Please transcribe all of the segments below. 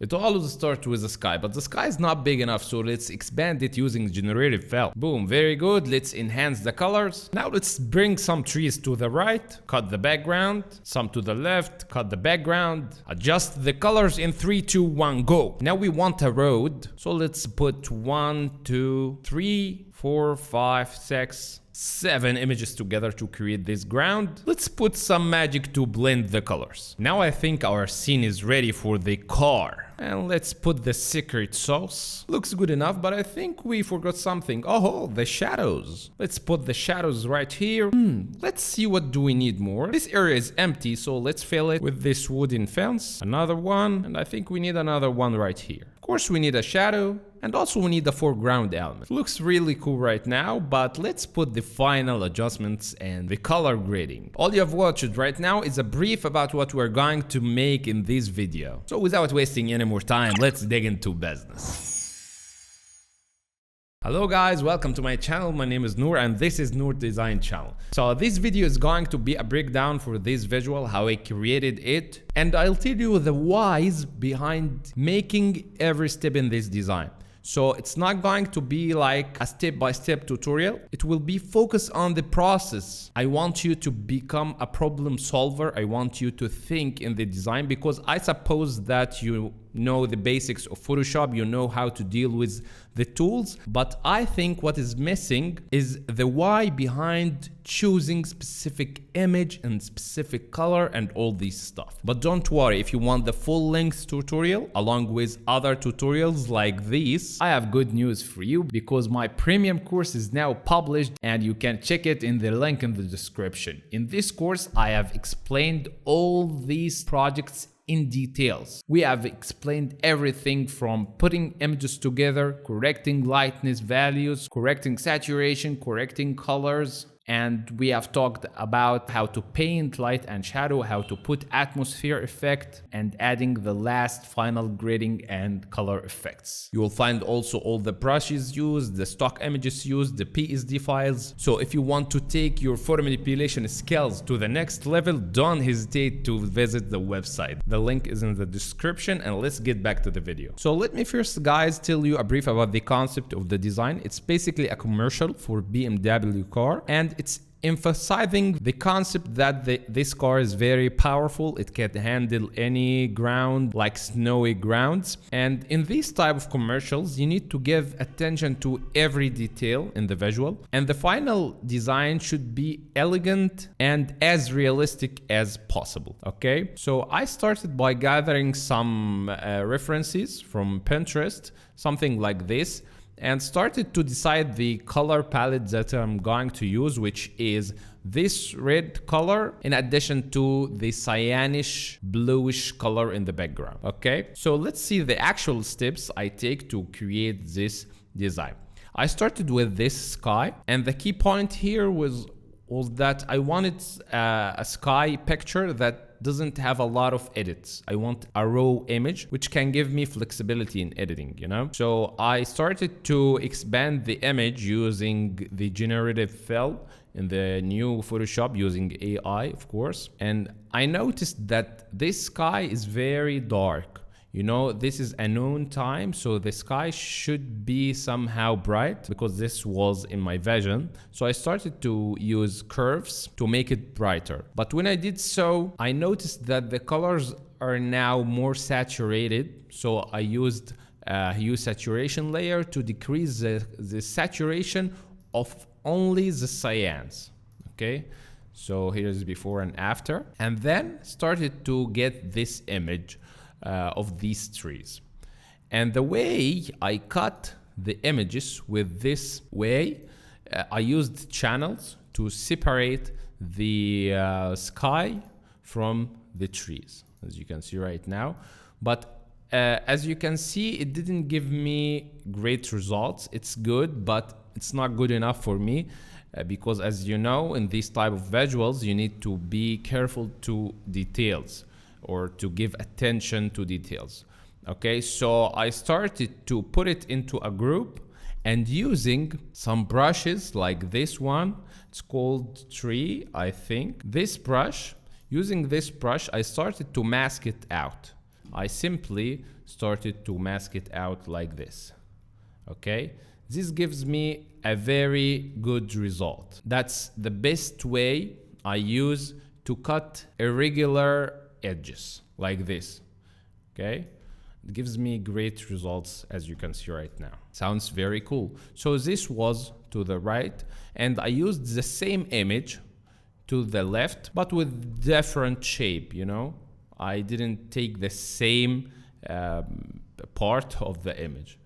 It always starts with the sky, but the sky is not big enough, so let's expand it using generative fill. Boom, very good. Let's enhance the colors. Now let's bring some trees to the right, cut the background, some to the left, cut the background, adjust the colors in 3, 2, 1, go. Now we want a road, so let's put 1, 2, 3, 4, 5, 6, 7 images together to create this ground. Let's put some magic to blend the colors. Now I think our scene is ready for the car. And let's put the secret sauce. Looks good enough, but I think we forgot something. Oh, the shadows. Let's put the shadows right here. Let's see what do we need more. This area is empty, so let's fill it with this wooden fence. Another one, and I think we need another one right here. Of course, we need a shadow. And also we need the foreground element. Looks really cool right now, but let's put the final adjustments and the color grading. All you have watched right now is a brief about what we're going to make in this video. So without wasting any more time, let's dig into business. Hello guys, welcome to my channel. My name is Nour and this is Nour Design Channel. So this video is going to be a breakdown for this visual, how I created it, and I'll tell you the whys behind making every step in this design. So it's not going to be like a step-by-step tutorial. It will be focused on the process. I want you to become a problem solver. I want you to think in the design, because I suppose that you know the basics of Photoshop, you know how to deal with the tools, but I think what is missing is the why behind choosing specific image and specific color and all this stuff. But don't worry, if you want the full-length tutorial along with other tutorials like this, I have good news for you, because my premium course is now published and you can check it in the link in the description. In this course, I have explained all these projects in details. We have explained everything from putting images together, correcting lightness values, correcting saturation, correcting colors, and we have talked about how to paint light and shadow, how to put atmosphere effect, and adding the last final grading and color effects. You will find also all the brushes used, the stock images used, the PSD files. So if you want to take your photo manipulation skills to the next level, don't hesitate to visit the website. The link is in the description, and let's get back to the video. So let me first, guys, tell you a brief about the concept of the design. It's basically a commercial for BMW car, and it's emphasizing the concept that this car is very powerful. It can handle any ground, like snowy grounds. And in these type of commercials, you need to give attention to every detail in the visual. And the final design should be elegant and as realistic as possible. Okay, so I started by gathering some references from Pinterest, something like this, and started to decide the color palette that I'm going to use, which is this red color in addition to the cyanish bluish color in the background. Okay, so let's see the actual steps I take to create this design. I started with this sky, and the key point here was that I wanted a sky picture that doesn't have a lot of edits. I want a raw image which can give me flexibility in editing, you know? So I started to expand the image using the generative fill in the new Photoshop using AI, of course. And I noticed that this sky is very dark. You know, this is a noon time, so the sky should be somehow bright, because this was in my vision. So I started to use curves to make it brighter. But when I did so, I noticed that the colors are now more saturated. So I used a hue saturation layer to decrease the saturation of only the cyans. Okay, so here's before and after. And then started to get this image of these trees. And the way I cut the images with this way, I used channels to separate the sky from the trees, as you can see right now. But as you can see, it didn't give me great results. It's good, but it's not good enough for me, because as you know, in these type of visuals, you need to be careful to details, or to give attention to details. Okay, so I started to put it into a group, and using some brushes like this one, it's called Tree, I think. This brush, using this brush, I started to mask it out. I simply started to mask it out like this. Okay, this gives me a very good result. That's the best way I use to cut irregular edges like this. Okay, it gives me great results, as you can see right now. Sounds very cool. So this was to the right, and I used the same image to the left, but with different shape, you know. I didn't take the same part of the image.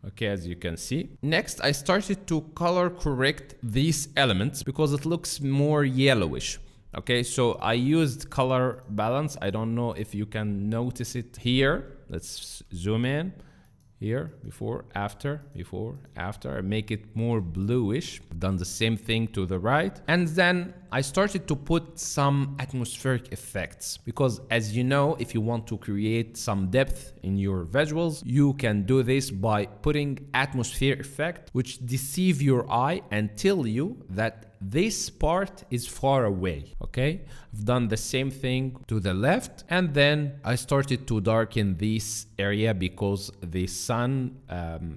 Okay, as you can see. Next, I started to color correct these elements because it looks more yellowish. Okay, so I used color balance. I don't know if you can notice it here. Let's zoom in. Here, before, after, and make it more bluish. Done the same thing to the right. And then I started to put some atmospheric effects because, as you know, if you want to create some depth in your visuals, you can do this by putting atmosphere effect, which deceive your eye and tell you that this part is far away. Okay, I've done the same thing to the left, and then I started to darken this area because the sun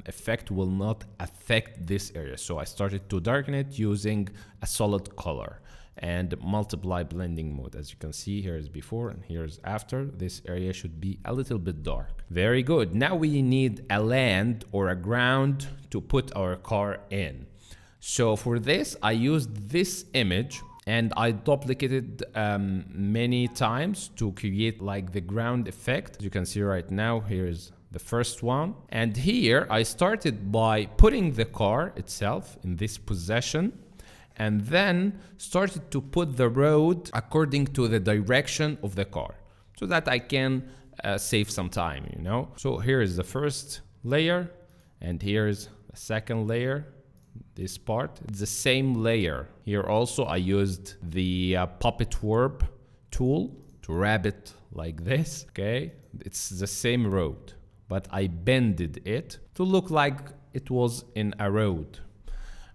effect will not affect this area. So I started to darken it using a solid color and multiply blending mode. As you can see, here is before and here is after. This area should be a little bit dark. Very good. Now we need a land or a ground to put our car in. So for this, I used this image and I duplicated many times to create like the ground effect. As you can see right now, here is the first one. And here I started by putting the car itself in this position, and then started to put the road according to the direction of the car so that I can save some time, you know. So here is the first layer, and here's the second layer. This part, it's the same layer. Here also I used the puppet warp tool to wrap it like this. Okay, it's the same road, but I bended it to look like it was in a road.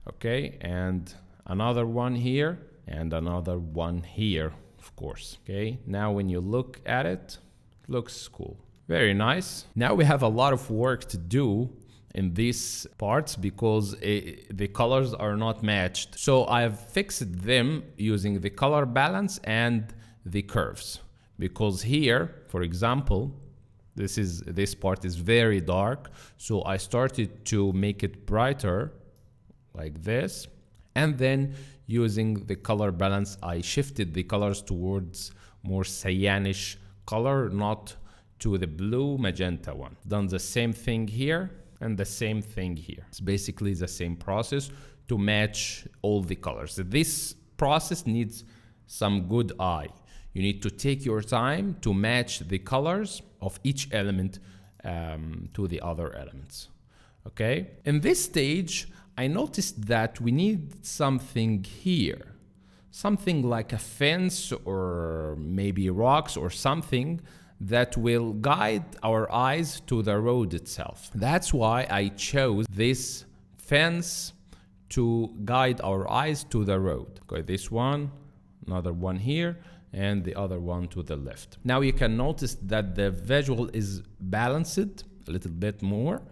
Okay, and another one here and another one here, of course. Okay, now when you look at it, it looks cool. Very nice. Now we have a lot of work to do in these parts because the colors are not matched. So I've fixed them using the color balance and the curves. Because here, for example, this part is very dark. So I started to make it brighter like this. And then using the color balance, I shifted the colors towards more cyanish color, not to the blue magenta one. Done the same thing here and the same thing here. It's basically the same process to match all the colors. This process needs some good eye. You need to take your time to match the colors of each element to the other elements. Okay? In this stage, I noticed that we need something here. Something like a fence or maybe rocks or something that will guide our eyes to the road itself. That's why I chose this fence to guide our eyes to the road. Okay, this one, another one here, and the other one to the left. Now you can notice that the visual is balanced a little bit more.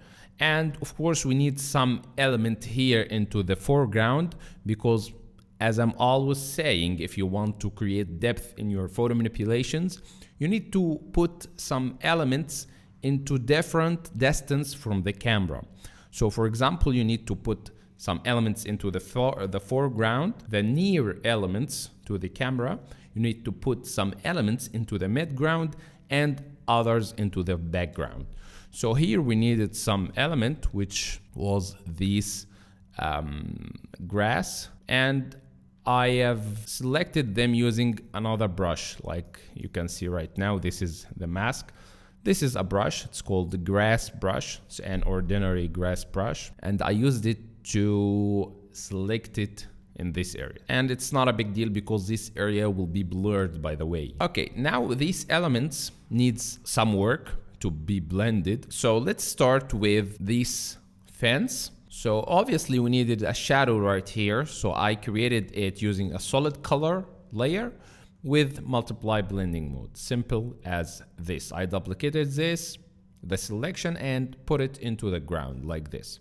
And of course we need some element here into the foreground because, as I'm always saying, if you want to create depth in your photo manipulations, you need to put some elements into different distance from the camera. So for example, you need to put some elements into the foreground, the near elements to the camera. You need to put some elements into the midground and others into the background. So here we needed some element, which was this grass, and I have selected them using another brush. Like you can see right now, this is the mask. This is a brush, it's called the grass brush. It's an ordinary grass brush. And I used it to select it in this area. And it's not a big deal because this area will be blurred, by the way. Okay, now these elements needs some work to be blended. So let's start with this fence. So obviously we needed a shadow right here. So I created it using a solid color layer with multiply blending mode. Simple as this. I duplicated this, the selection, and put it into the ground like this.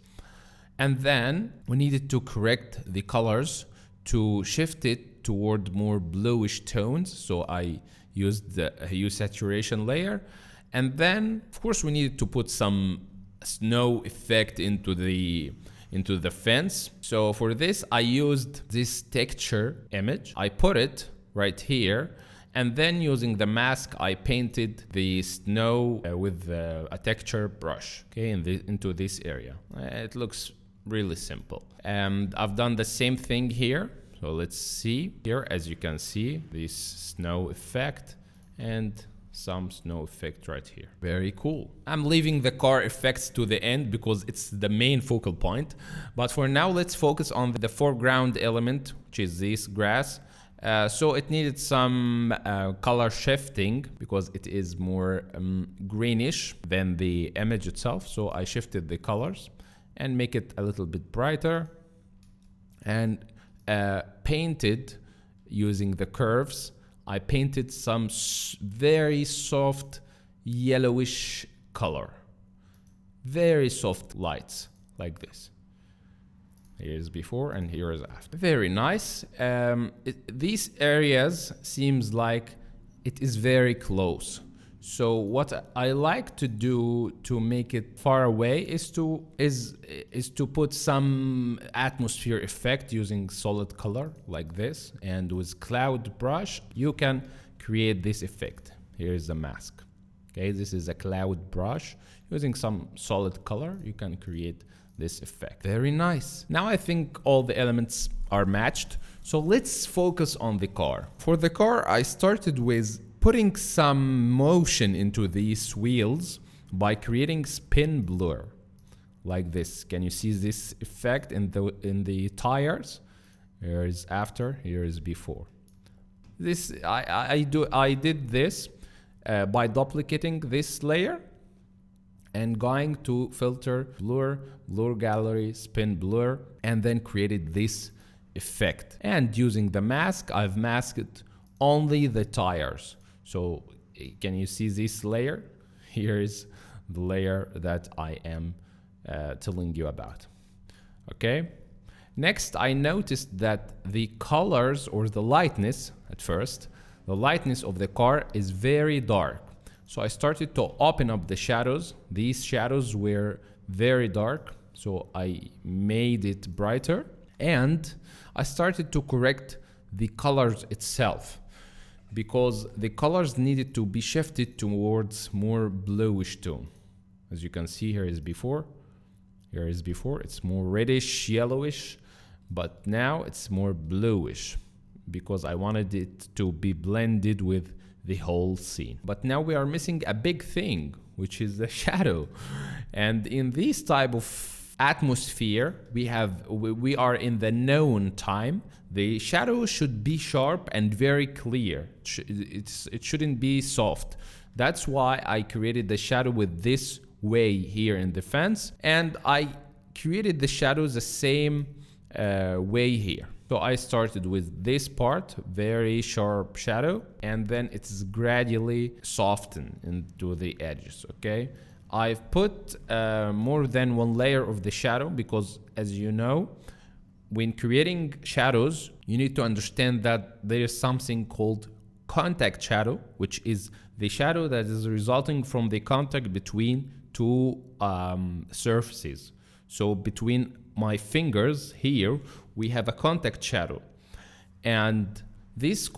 And then we needed to correct the colors to shift it toward more bluish tones. So I used the hue saturation layer. And then of course we needed to put some snow effect into the fence. So for this I used this texture image. I put it right here, and then using the mask I painted the snow with a texture brush, okay, into this area. It looks really simple. And I've done the same thing here. So let's see here. As you can see, this snow effect and some snow effect right here. Very cool. I'm leaving the car effects to the end because it's the main focal point. But for now, let's focus on the foreground element, which is this grass. So it needed some color shifting because it is more greenish than the image itself. So I shifted the colors and make it a little bit brighter, and painted using the curves. I painted some very soft yellowish color, very soft lights like this. Here's before and here is after. Very nice. These areas seems like it is very close. So what I like to do to make it far away is to put some atmosphere effect using solid color like this, and with cloud brush you can create this effect. Here is the mask. Okay, this is a cloud brush. Using some solid color you can create this effect. Very nice. Now I think all the elements are matched. So let's focus on the car. For the car I started with putting some motion into these wheels by creating spin blur like this. Can you see this effect in the tires? Here is after, here is before. This I did this by duplicating this layer and going to filter, blur gallery, spin blur, and then created this effect. And using the mask, I've masked only the tires. So can you see this layer? Here is the layer that I am telling you about. Okay. Next, I noticed that the colors or the lightness at first, the lightness of the car is very dark. So I started to open up the shadows. These shadows were very dark. So I made it brighter, and I started to correct the colors itself, because the colors needed to be shifted towards more bluish tone. As you can see, here is before, here is before. It's more reddish, yellowish, but now it's more bluish because I wanted it to be blended with the whole scene. But now we are missing a big thing, which is the shadow. And in this type of atmosphere, we are in the noon time. The shadow should be sharp and very clear. It shouldn't be soft. That's why I created the shadow with this way here in the fence, and I created the shadows the same way here. So I started with this part, very sharp shadow, and then it's gradually softened into the edges, okay? I've put more than one layer of the shadow because, as you know, when creating shadows, you need to understand that there is something called contact shadow, which is the shadow that is resulting from the contact between two surfaces. So between my fingers here, we have a contact shadow, and this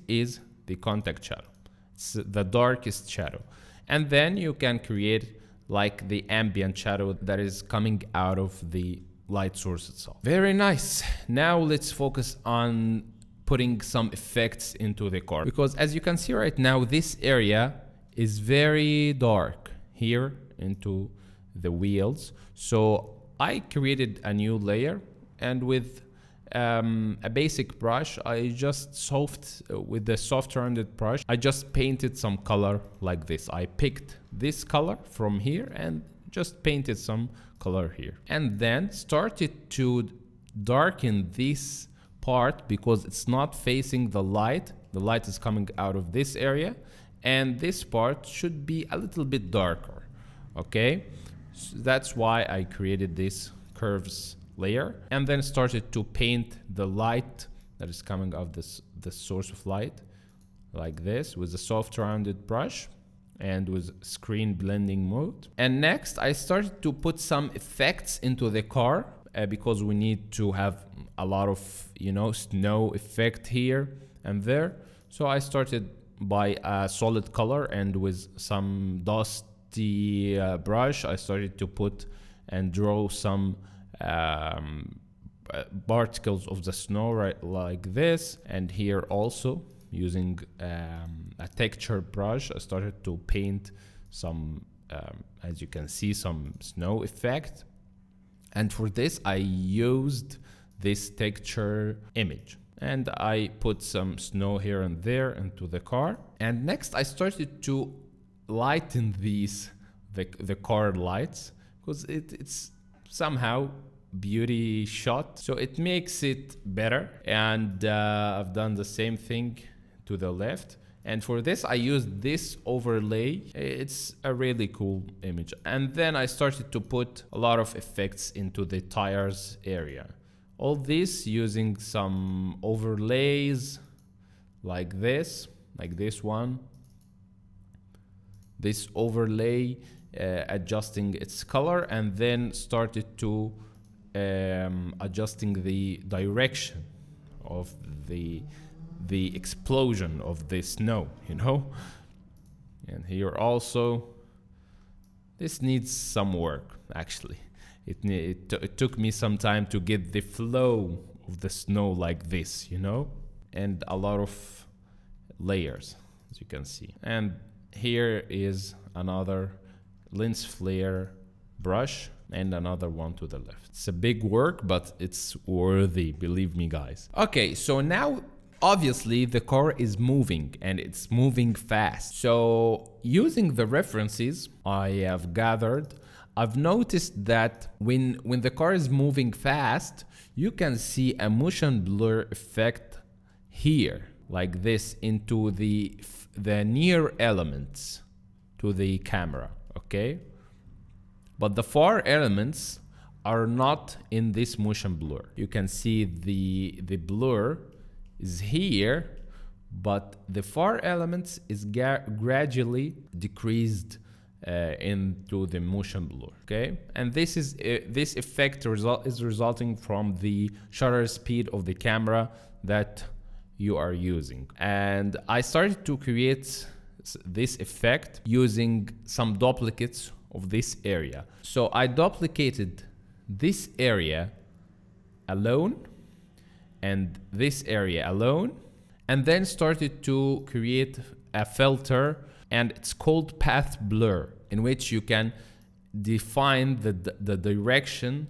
is the contact shadow. It's the darkest shadow. And then you can create like the ambient shadow that is coming out of the light source itself. Very nice. Now let's focus on putting some effects into the car, because as you can see right now, this area is very dark here into the wheels. So I created a new layer, and with a basic brush, I just with the soft rounded brush, I just painted some color like this. I picked this color from here and just painted some color here, and then started to darken this part because it's not facing the light. The light is coming out of this area, and this part should be a little bit darker. Okay, so that's why I created this curves layer and then started to paint the light that is coming out the source of light like this with a soft rounded brush and with screen blending mode. And next I started to put some effects into the car because we need to have a lot of, you know, snow effect here and there. So I started by a solid color, and with some dusty brush I started to put and draw some particles of the snow right like this. And here also using a texture brush I started to paint some as you can see, some snow effect. And for this I used this texture image, and I put some snow here and there into the car. And next I started to lighten these the car lights because it's somehow beauty shot, so it makes it better. And I've done the same thing to the left, and for this I used this overlay. It's a really cool image. And then I started to put a lot of effects into the tires area, all this using some overlays like this one, this overlay, adjusting its color, and then started to adjusting the direction of the explosion of the snow, you know. And here also this needs some work actually. It took me some time to get the flow of the snow like this, you know, and a lot of layers as you can see. And here is another lens flare brush and another one to the left. It's a big work, but it's worthy, believe me guys. Okay, so now obviously the car is moving, and it's moving fast. So using the references I have gathered, I've noticed that when the car is moving fast, you can see a motion blur effect here like this into the near elements to the camera, okay? But the far elements are not in this motion blur. You can see the blur is here, but the far elements is gradually decreased into the motion blur, okay? And this is this effect is resulting from the shutter speed of the camera that you are using. And I started to create this effect using some duplicates of this area. So I duplicated this area alone and this area alone, and then started to create a filter, and it's called path blur, in which you can define the direction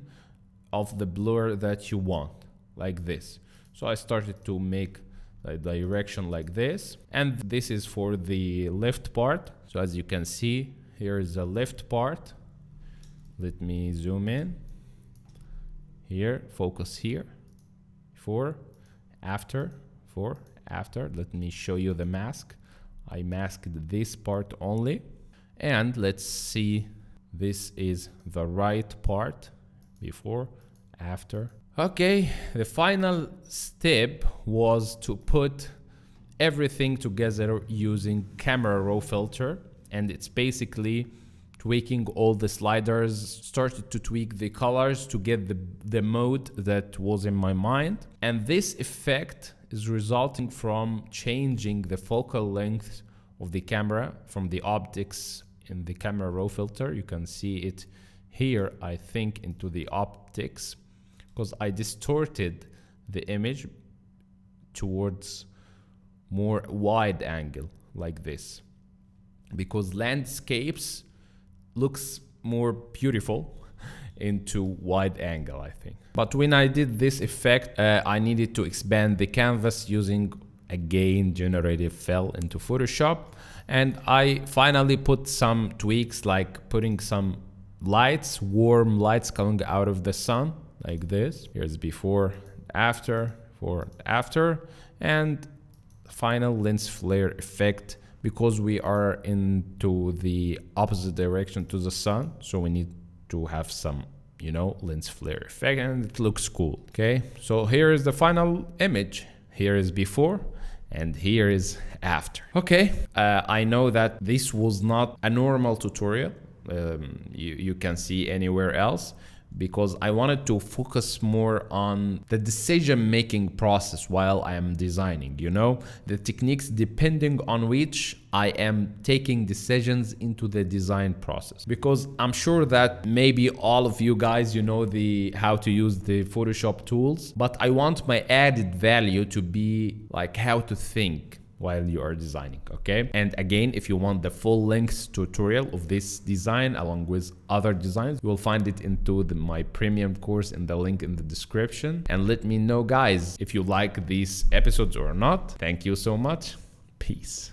of the blur that you want, like this. So I started to make a direction like this, and this is for the left part. So as you can see, here is the left part. Let me zoom in. Here, focus here. Before, after, before, after. Let me show you the mask. I masked this part only. And let's see, this is the right part. Before, after. Okay, the final step was to put everything together using camera raw filter. And it's basically tweaking all the sliders, started to tweak the colors to get the mode that was in my mind. And this effect is resulting from changing the focal length of the camera from the optics in the camera raw filter. You can see it here, I think, into the optics, because I distorted the image towards more wide angle like this, because landscapes looks more beautiful into wide angle, I think. But when I did this effect, I needed to expand the canvas using again generative fill into Photoshop, and I finally put some tweaks, like putting some lights, warm lights coming out of the sun like this. Here's before, after, before and after, and final lens flare effect, because we are into the opposite direction to the sun, so we need to have some, you know, lens flare effect, and it looks cool. Okay, so here is the final image. Here is before and here is after. Okay, I know that this was not a normal tutorial you can see anywhere else, because I wanted to focus more on the decision-making process while I am designing, you know, the techniques depending on which I am taking decisions into the design process. Because I'm sure that maybe all of you guys, you know, how to use the Photoshop tools, but I want my added value to be like how to think while you are designing. Okay, and again, if you want the full length tutorial of this design along with other designs, you will find it into my premium course in the link in the description. And let me know, guys, if you like these episodes or not. Thank you so much. Peace.